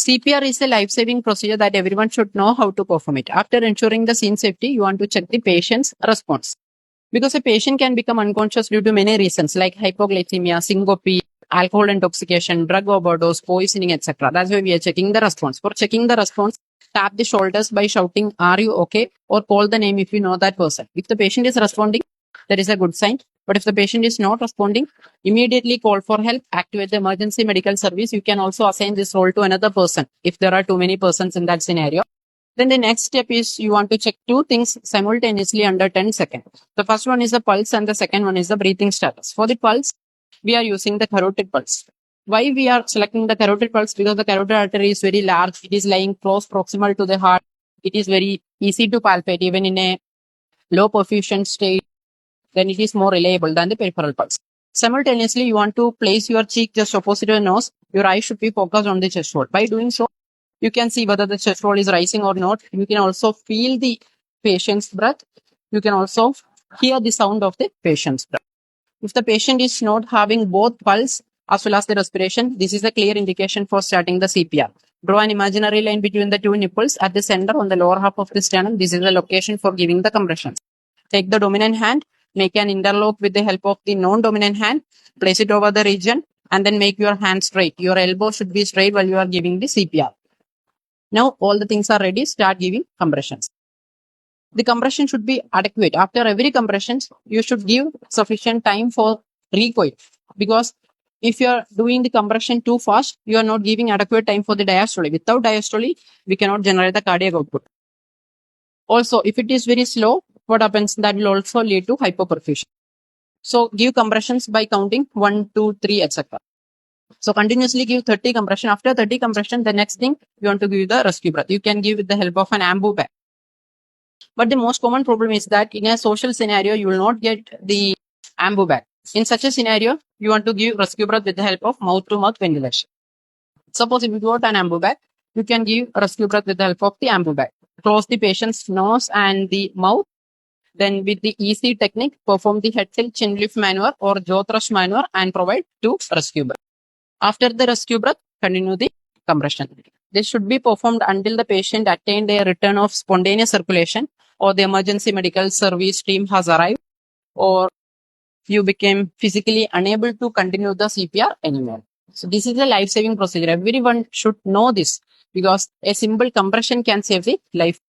CPR is a life-saving procedure that everyone should know how to perform it. After ensuring the scene safety, you want to check the patient's response. Because a patient can become unconscious due to many reasons like hypoglycemia, syncope, alcohol intoxication, drug overdose, poisoning, etc. That's why we are checking the response. For checking the response, tap the shoulders by shouting, "Are you okay?" or call the name if you know that person. If the patient is responding, that is a good sign. But if the patient is not responding, immediately call for help, activate the emergency medical service. You can also assign this role to another person if there are too many persons in that scenario. Then the next step is you want to check two things simultaneously under 10 seconds. The first one is the pulse and the second one is the breathing status. For the pulse, we are using the carotid pulse. Why we are selecting the carotid pulse? Because the carotid artery is very large. It is lying close proximal to the heart. It is very easy to palpate even in a low perfusion state. Then it is more reliable than the peripheral pulse. Simultaneously, you want to place your cheek just opposite your nose. Your eye should be focused on the chest wall. By doing so, you can see whether the chest wall is rising or not. You can also feel the patient's breath. You can also hear the sound of the patient's breath. If the patient is not having both pulse as well as the respiration, this is a clear indication for starting the CPR. Draw an imaginary line between the two nipples at the center on the lower half of the sternum. This is the location for giving the compressions. Take the dominant hand, make an interlock with the help of the non-dominant hand, place it over the region, and then make your hand straight. Your elbow should be straight while you are giving the CPR. Now all the things are ready, start giving compressions. The compression should be adequate. After every compression, you should give sufficient time for recoil. Because if you are doing the compression too fast, you are not giving adequate time for the diastole. Without diastole, we cannot generate the cardiac output. Also, if it is very slow, what happens? That will also lead to hypoperfusion. So give compressions by counting 1, 2, 3, etc. So continuously give 30 compression. After 30 compression, the next thing you want to give the rescue breath. You can give with the help of an ambu bag. But the most common problem is that in a social scenario, you will not get the ambu bag. In such a scenario, you want to give rescue breath with the help of mouth-to-mouth ventilation. Suppose if you got an ambu bag, you can give rescue breath with the help of the ambu bag. Close the patient's nose and the mouth. Then with the easy technique, perform the head tilt chin lift maneuver or jaw thrust maneuver and provide 2 rescue breath. After the rescue breath, continue the compression. This should be performed until the patient attained a return of spontaneous circulation or the emergency medical service team has arrived or you became physically unable to continue the CPR anymore. So this is a life-saving procedure. Everyone should know this because a simple compression can save the life.